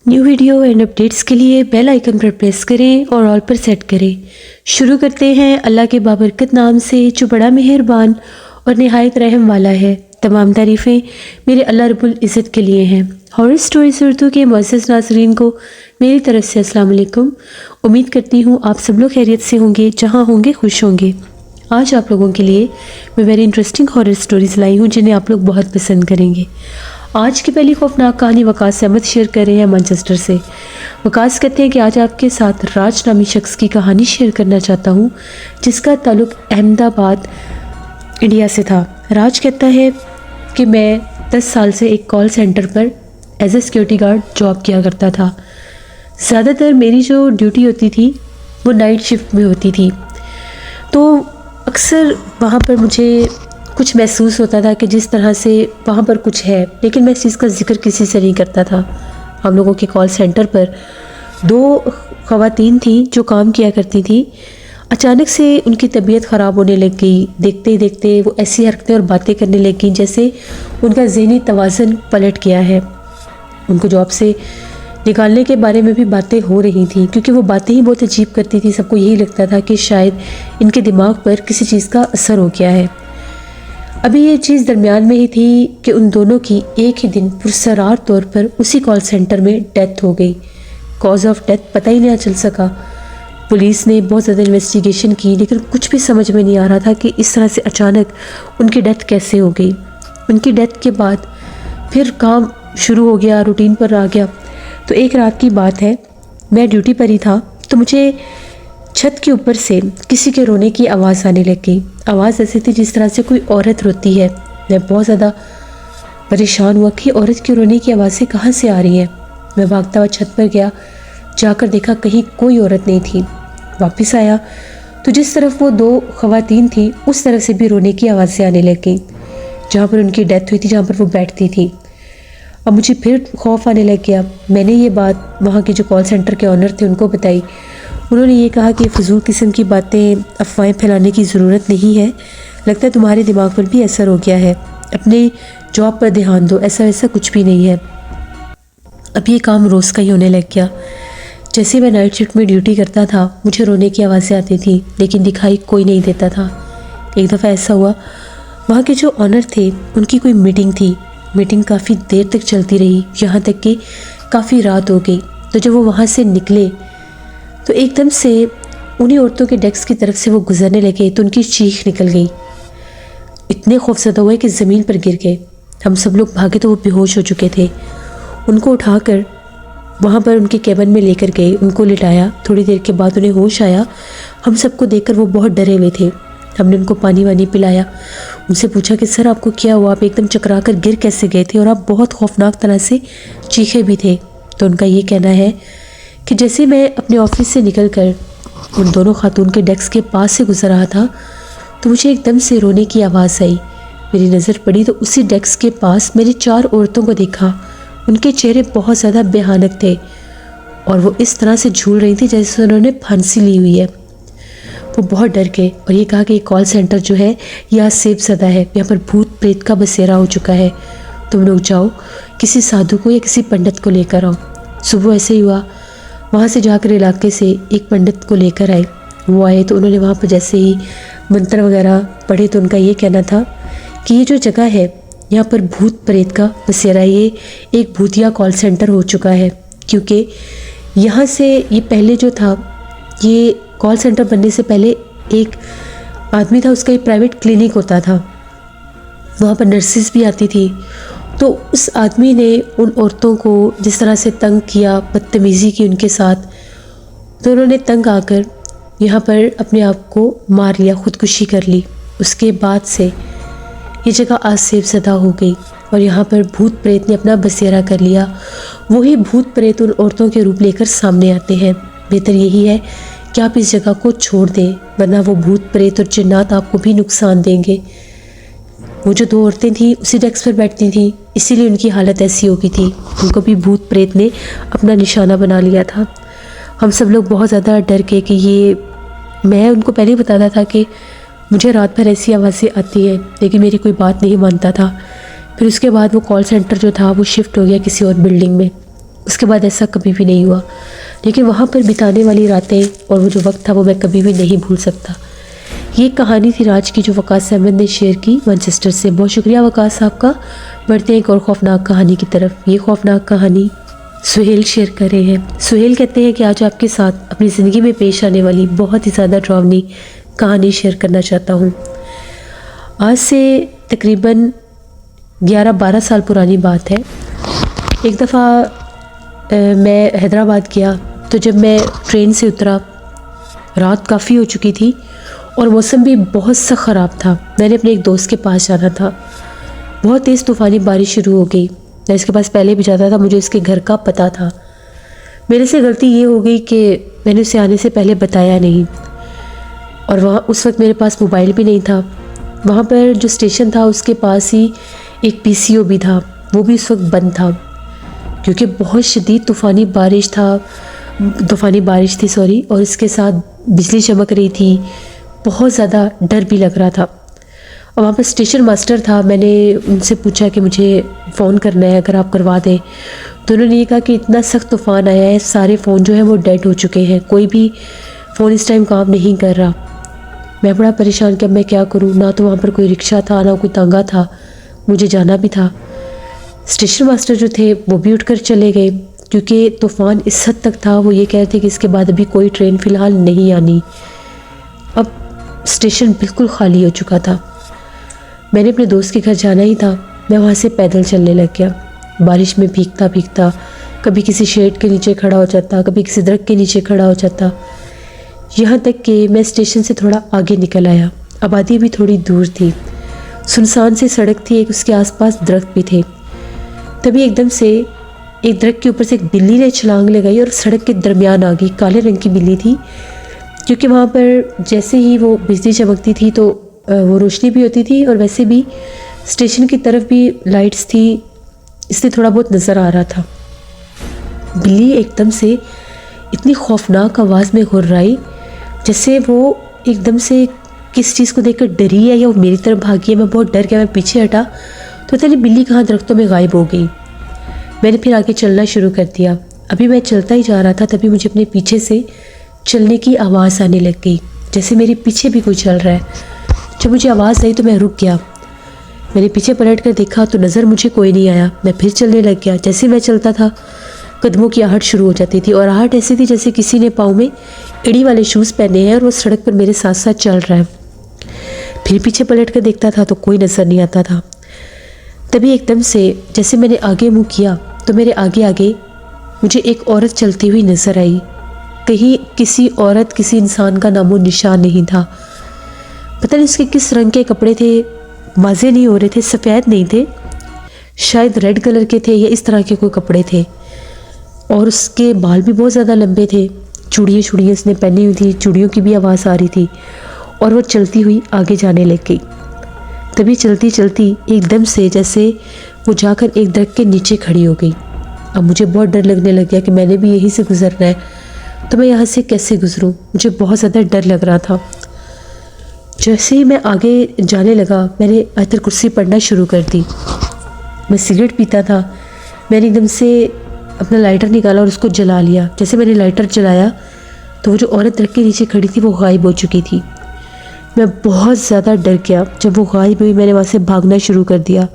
New video and updates के लिए bell icon पर प्रेस करें और ऑल पर सेट करें। शुरू करते हैं अल्लाह के बाबरकत नाम से जो बड़ा मेहरबान और निहायत रहम वाला है। तमाम तारीफ़ें मेरे अल्लाह रब्बुल इज़्ज़त के लिए हैं। हॉरर स्टोरीज़ उर्दू के मुअज़्ज़ज़ नाज़रीन को मेरी तरफ से अस्सलाम वालेकुम। उम्मीद करती हूँ आप सब लोग खैरियत से होंगे, जहाँ होंगे खुश होंगे। आज आप लोगों के लिए मैं वेरी इंटरेस्टिंग हॉरर स्टोरीज़ लाई हूँ जिन्हें आप लोग बहुत पसंद करेंगे। आज की पहली खौफनाक कहानी वकास अहमद शेयर कर रहे हैं मैनचेस्टर से। वकास कहते हैं कि आज आपके साथ राज नामी शख्स की कहानी शेयर करना चाहता हूँ जिसका ताल्लुक़ अहमदाबाद इंडिया से था। राज कहता है कि मैं 10 साल से एक कॉल सेंटर पर as a security guard job किया करता था। ज़्यादातर मेरी जो ड्यूटी होती थी वो नाइट शिफ्ट में होती थी, तो अक्सर वहाँ पर मुझे कुछ महसूस होता था कि जिस तरह से वहाँ पर कुछ है, लेकिन मैं इस चीज़ का जिक्र किसी से नहीं करता था। हम लोगों के कॉल सेंटर पर 2 ख़वातीन थीं जो काम किया करती थी। अचानक से उनकी तबीयत ख़राब होने लग गई। देखते ही देखते वो ऐसी हरकतें और बातें करने लग गई जैसे उनका ज़हनी तवाज़ुन पलट गया है। उनको जॉब से निकालने के बारे में भी बातें हो रही थी, क्योंकि वो बातें ही बहुत अजीब करती थी। सबको यही लगता था कि शायद इनके दिमाग पर किसी चीज़ का असर हो गया है। अभी ये चीज़ दरमियान में ही थी कि उन दोनों की एक ही दिन पुरसरार तौर पर उसी कॉल सेंटर में डेथ हो गई। कॉज ऑफ डेथ पता ही नहीं चल सका। पुलिस ने बहुत ज़्यादा इन्वेस्टिगेशन की, लेकिन कुछ भी समझ में नहीं आ रहा था कि इस तरह से अचानक उनकी डेथ कैसे हो गई। उनकी डेथ के बाद फिर काम शुरू हो गया, रूटीन पर आ गया। तो एक रात की बात है, मैं ड्यूटी पर ही था, तो मुझे छत के ऊपर से किसी के रोने की आवाज़ आने लग गई। आवाज़ ऐसी थी जिस तरह से कोई औरत रोती है। मैं बहुत ज़्यादा परेशान हुआ कि औरत की रोने की आवाज़ें कहाँ से आ रही हैं। मैं भागता हुआ छत पर गया, जाकर देखा कहीं कोई औरत नहीं थी। वापस आया तो जिस तरफ वो 2 ख़वातीन थी उस तरफ से भी रोने की आवाज़ें आने लग गई, जहाँ पर उनकी डेथ हुई थी, जहाँ पर वो बैठती थी। अब मुझे फिर खौफ आने लग गया। मैंने ये बात वहाँ के जो कॉल सेंटर के ऑनर थे उनको बताई। उन्होंने ये कहा कि फ़िज़ूल किस्म की बातें, अफवाहें फैलाने की ज़रूरत नहीं है। लगता है तुम्हारे दिमाग पर भी असर हो गया है, अपने जॉब पर ध्यान दो, ऐसा वैसा कुछ भी नहीं है। अब ये काम रोज़ का ही होने लग गया। जैसे मैं नाइट शिफ्ट में ड्यूटी करता था, मुझे रोने की आवाज़ें आती थी, लेकिन दिखाई कोई नहीं देता था। एक दफ़ा ऐसा हुआ, वहाँ के जो ऑनर थे उनकी कोई मीटिंग थी। मीटिंग काफ़ी देर तक चलती रही, यहाँ तक कि काफ़ी रात हो गई। तो जब वो वहाँ से निकले तो एकदम से उन्हीं औरतों के डेस्क की तरफ से वो गुजरने लगे, तो उनकी चीख निकल गई। इतने खौफज़दा हुए कि ज़मीन पर गिर गए। हम सब लोग भागे तो वो बेहोश हो चुके थे। उनको उठाकर वहाँ पर उनके केबिन में लेकर गए, उनको लिटाया। थोड़ी देर के बाद उन्हें होश आया। हम सबको देखकर वो बहुत डरे हुए थे। हमने उनको पानी वानी पिलाया। उनसे पूछा कि सर आपको क्या हुआ, आप एकदम चकरा कर गिर कैसे गए थे और आप बहुत खौफनाक तरह से चीखे भी थे। तो उनका ये कहना है कि जैसे मैं अपने ऑफिस से निकलकर उन दोनों खातून के डेस्क के पास से गुजर रहा था तो मुझे एकदम से रोने की आवाज़ आई। मेरी नज़र पड़ी तो उसी डेस्क के पास मैंने 4 औरतों को देखा। उनके चेहरे बहुत ज़्यादा भयानक थे और वो इस तरह से झूल रही थी जैसे उन्होंने फांसी ली हुई है। वो बहुत डर गए और ये कहा कि कॉल सेंटर जो है यह सेबज़दा है, यहाँ पर भूत प्रेत का बसेरा हो चुका है। तुम लोग जाओ, किसी साधु को या किसी पंडित को लेकर आओ। सुबह ऐसे ही हुआ, वहाँ से जाकर इलाके से एक पंडित को लेकर आए। वो आए तो उन्होंने वहाँ पर जैसे ही मंत्र वगैरह पढ़े तो उनका ये कहना था कि ये जो जगह है यहाँ पर भूत प्रेत का बसेरा, ये एक भूतिया कॉल सेंटर हो चुका है। क्योंकि यहाँ से ये पहले जो था, ये कॉल सेंटर बनने से पहले एक आदमी था, उसका एक प्राइवेट क्लिनिक होता था। वहाँ पर नर्सेस भी आती थी। तो उस आदमी ने उन औरतों को जिस तरह से तंग किया, बदतमीज़ी की उनके साथ, तो उन्होंने तंग आकर यहाँ पर अपने आप को मार लिया, ख़ुदकुशी कर ली। उसके बाद से ये जगह आज सेबज़दा हो गई और यहाँ पर भूत प्रेत ने अपना बसेरा कर लिया। वही भूत प्रेत उन औरतों के रूप लेकर सामने आते हैं। बेहतर यही है कि आप इस जगह को छोड़ दें, वरना वो भूत प्रेत और जिन्नात आपको भी नुकसान देंगे। वो जो 2 औरतें थीं उसी डेस्क पर बैठती थीं, इसीलिए उनकी हालत ऐसी हो गई थी। उनको भी भूत प्रेत ने अपना निशाना बना लिया था। हम सब लोग बहुत ज़्यादा डर गए कि ये, मैं उनको पहले ही बताता था कि मुझे रात भर ऐसी आवाज़ें आती हैं, लेकिन मेरी कोई बात नहीं मानता था। फिर उसके बाद वो कॉल सेंटर जो था वो शिफ्ट हो गया किसी और बिल्डिंग में। उसके बाद ऐसा कभी भी नहीं हुआ, लेकिन वहाँ पर बिताने वाली रातें और वो जो वक्त था वो मैं कभी भी नहीं भूल सकता। ये कहानी थी राज की जो वकास अहमद ने शेयर की मैनचेस्टर से। बहुत शुक्रिया वकास साहब का। बढ़ते हैं एक और खौफनाक कहानी की तरफ। ये खौफनाक कहानी सुहेल शेयर कर रहे हैं। सुहेल कहते हैं कि आज आपके साथ अपनी ज़िंदगी में पेश आने वाली बहुत ही ज़्यादा डरावनी कहानी शेयर करना चाहता हूँ। आज से तकरीबन 11-12 साल पुरानी बात है। एक दफ़ा मैं हैदराबाद गया, तो जब मैं ट्रेन से उतरा रात काफ़ी हो चुकी थी और मौसम भी बहुत सा ख़राब था। मैंने अपने एक दोस्त के पास जाना था। बहुत तेज़ तूफ़ानी बारिश शुरू हो गई। मैं इसके पास पहले भी जाता था, मुझे इसके घर का पता था। मेरे से गलती ये हो गई कि मैंने उसे आने से पहले बताया नहीं, और वहाँ उस वक्त मेरे पास मोबाइल भी नहीं था। वहाँ पर जो स्टेशन था उसके पास ही एक PCO भी था, वो भी उस वक्त बंद था क्योंकि बहुत शदीद तूफ़ानी बारिश थी और इसके साथ बिजली चमक रही थी। बहुत ज़्यादा डर भी लग रहा था। और वहाँ पर स्टेशन मास्टर था। मैंने उनसे पूछा कि मुझे फ़ोन करना है, अगर आप करवा दें। तो उन्होंने ये कहा कि इतना सख्त तूफ़ान आया है, सारे फ़ोन जो हैं वो डेड हो चुके हैं, कोई भी फ़ोन इस टाइम काम नहीं कर रहा। मैं बड़ा परेशान कि अब मैं क्या करूँ। ना तो वहाँ पर कोई रिक्शा था, ना कोई तांगा था, मुझे जाना भी था। स्टेशन मास्टर जो थे वो भी उठकर चले गए क्योंकि तूफ़ान इस हद तक था। वो ये कह रहे थे कि इसके बाद अभी कोई ट्रेन फ़िलहाल नहीं आनी। अब स्टेशन बिल्कुल खाली हो चुका था। मैंने अपने दोस्त के घर जाना ही था। मैं वहाँ से पैदल चलने लग गया, बारिश में भीगता भीगता। कभी किसी शेड के नीचे खड़ा हो जाता, कभी किसी दरख्त के नीचे खड़ा हो जाता, यहाँ तक कि मैं स्टेशन से थोड़ा आगे निकल आया। आबादी भी थोड़ी दूर थी, सुनसान सी सड़क थी, एक उसके आसपास दरख्त भी थे। तभी एकदम से एक दरख्त के ऊपर से एक बिल्ली ने छलांग लगाई और सड़क के दरमियान आ गई। काले रंग की बिल्ली थी, क्योंकि वहाँ पर जैसे ही वो बिजली चमकती थी तो वो रोशनी भी होती थी, और वैसे भी स्टेशन की तरफ भी लाइट्स थी, इसलिए थोड़ा बहुत नज़र आ रहा था। बिल्ली एकदम से इतनी खौफनाक आवाज़ में हुर्राई जैसे वो एकदम से किस चीज़ को देखकर डरी है या वो मेरी तरफ भागी है। मैं बहुत डर गया, मैं पीछे हटा तो पता नहीं बिल्ली कहाँ दरख्तों में गायब हो गई। मैंने फिर आगे चलना शुरू कर दिया। अभी मैं चलता ही जा रहा था, तभी मुझे अपने पीछे से चलने की आवाज़ आने लग गई, जैसे मेरे पीछे भी कोई चल रहा है। जब मुझे आवाज़ आई तो मैं रुक गया। मैंने पीछे पलट कर देखा तो नज़र मुझे कोई नहीं आया। मैं फिर चलने लग गया। जैसे मैं चलता था कदमों की आहट शुरू हो जाती थी, और आहट ऐसी थी जैसे किसी ने पाँव में एड़ी वाले शूज़ पहने हैं और वो सड़क पर मेरे साथ साथ चल रहा है। फिर पीछे पलट कर देखता था तो कोई नज़र नहीं आता था। तभी एकदम से जैसे मैंने आगे मुँह किया तो मेरे आगे आगे मुझे एक औरत चलती हुई नज़र आई। कहीं किसी औरत, किसी इंसान का नामो निशान नहीं था। पता नहीं उसके किस रंग के कपड़े थे, वाज़े नहीं हो रहे थे, सफ़ेद नहीं थे, शायद रेड कलर के थे या इस तरह के कोई कपड़े थे। और उसके बाल भी बहुत ज़्यादा लंबे थे। चूड़ियाँ उसने पहनी हुई थी, चूड़ियों की भी आवाज़ आ रही थी, और वो चलती हुई आगे जाने लग गई। तभी चलती चलती एकदम से जैसे वो जाकर एक दरख्त के नीचे खड़ी हो गई। अब मुझे बहुत डर लगने लग गया कि मैंने भी यहीं से गुजरना है, तो मैं यहाँ से कैसे गुजरूँ। मुझे बहुत ज़्यादा डर लग रहा था। जैसे ही मैं आगे जाने लगा मैंने आयतुल कुर्सी पढ़ना शुरू कर दी। मैं सिगरेट पीता था। मैंने एकदम से अपना लाइटर निकाला और उसको जला लिया। जैसे मैंने लाइटर जलाया तो वो जो औरत दरख्त के नीचे खड़ी थी वो गायब हो चुकी थी। मैं बहुत ज़्यादा डर गया। जब वो गायब हुई मैंने वहाँ से भागना शुरू कर दिया।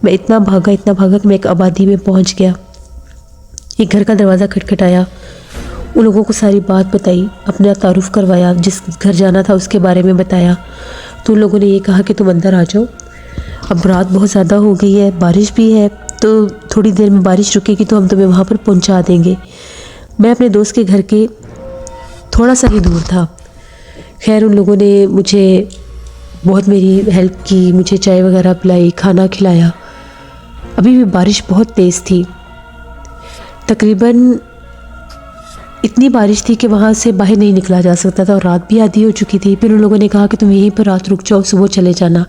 मैं इतना भागा कि मैं एक आबादी में पहुँच गया। एक घर का दरवाज़ा खटखटाया, उन लोगों को सारी बात बताई, अपना तारुफ करवाया, जिस घर जाना था उसके बारे में बताया। तो उन लोगों ने ये कहा कि तुम अंदर आ जाओ, अब रात बहुत ज़्यादा हो गई है, बारिश भी है, तो थोड़ी देर में बारिश रुकेगी तो हम तुम्हें वहाँ पर पहुँचा देंगे। मैं अपने दोस्त के घर के थोड़ा सा ही दूर था। खैर उन लोगों ने मुझे बहुत मेरी हेल्प की, मुझे चाय वगैरह पिलाई, खाना खिलाया। अभी भी बारिश बहुत तेज़ थी। तकरीबन इतनी बारिश थी कि वहाँ से बाहर नहीं निकला जा सकता था, और रात भी आधी हो चुकी थी। फिर उन लोगों ने कहा कि तुम यहीं पर रात रुक जाओ, सुबह चले जाना।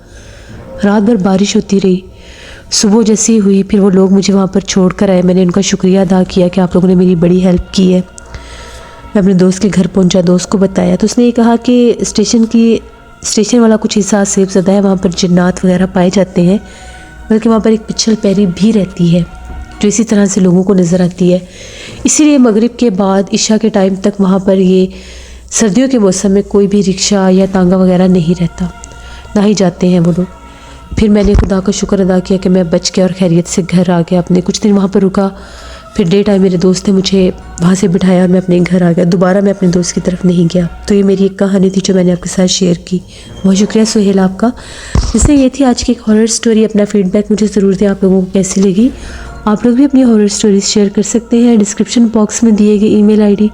रात भर बारिश होती रही। सुबह जैसी हुई फिर वो लोग मुझे वहाँ पर छोड़ कर आए। मैंने उनका शुक्रिया अदा किया कि आप लोगों ने मेरी बड़ी हेल्प की है। मैं अपने दोस्त के घर पहुँचा, दोस्त को बताया तो उसने ये कहा कि स्टेशन वाला कुछ हिस्सा सेफ ज़्यादा है, वहाँ पर जिन्नात वगैरह पाए जाते हैं, बल्कि वहाँ पर एक पिछल पैरी भी रहती है जो इसी तरह से लोगों को नज़र आती है। इसीलिए मगरिब के बाद इशा के टाइम तक वहाँ पर ये सर्दियों के मौसम में कोई भी रिक्शा या तांगा वगैरह नहीं रहता, ना ही जाते हैं वो लोग। फिर मैंने खुदा का शुक्र अदा किया कि मैं बच गया और खैरियत से घर आ गया। अपने कुछ दिन वहाँ पर रुका, फिर डे टाइम मेरे दोस्त ने मुझे वहाँ से बिठाया और मैं अपने घर आ गया। दोबारा मैं अपने दोस्त की तरफ नहीं गया। तो ये मेरी एक कहानी थी जो मैंने आपके साथ शेयर की। बहुत शुक्रिया सुहेल आपका। इसलिए ये थी आज की एक हॉरर स्टोरी। अपना फीडबैक मुझे ज़रूर दें, आप लोगों को कैसी लगी। आप लोग भी अपनी हॉरर स्टोरीज शेयर कर सकते हैं डिस्क्रिप्शन बॉक्स में दिए गए ईमेल आईडी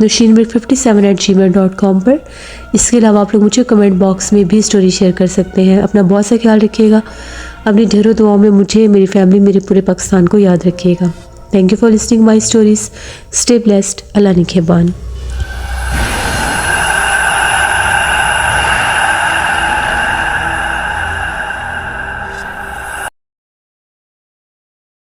nushinmilk57@gmail.com पर। इसके अलावा आप लोग मुझे कमेंट बॉक्स में भी स्टोरी शेयर कर सकते हैं। अपना बहुत सा ख्याल रखिएगा। अपनी ढेरों दुआओं में मुझे, मेरी फैमिली, मेरे पूरे पाकिस्तान को याद रखिएगा। Thank you for listening my stories. Stay blessed. अल्लाह निगहबान।